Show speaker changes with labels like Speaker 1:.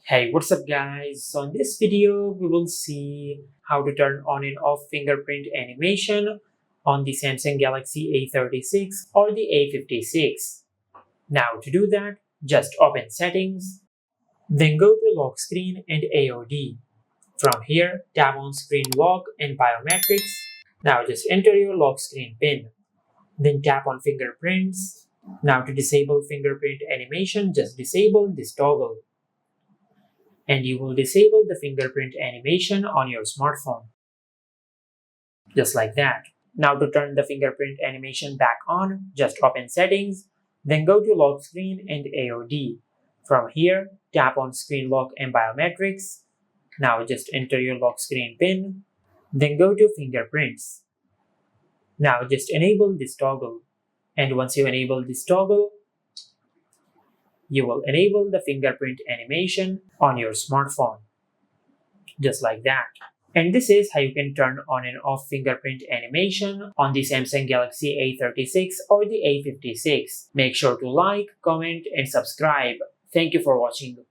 Speaker 1: Hey, what's up guys? So in this video, we will see how to turn on and off fingerprint animation on the Samsung Galaxy A36 or the A56. Now to do that, just open settings, then go to lock screen and AOD. From here, tap on screen lock and biometrics. Now just enter your lock screen pin. Then tap on fingerprints. Now to disable fingerprint animation, just disable this toggle, and you will disable the fingerprint animation on your smartphone. Just like that. Now to turn the fingerprint animation back on, just open settings, then go to lock screen and AOD. From here, tap on screen lock and biometrics. Now just enter your lock screen pin, then go to fingerprints. Now just enable this toggle, and once you enable this toggle, you will enable the fingerprint animation on your smartphone. Just like that. And this is how you can turn on and off fingerprint animation on the Samsung Galaxy A36 or the A56. Make sure to like, comment, and subscribe. Thank you for watching.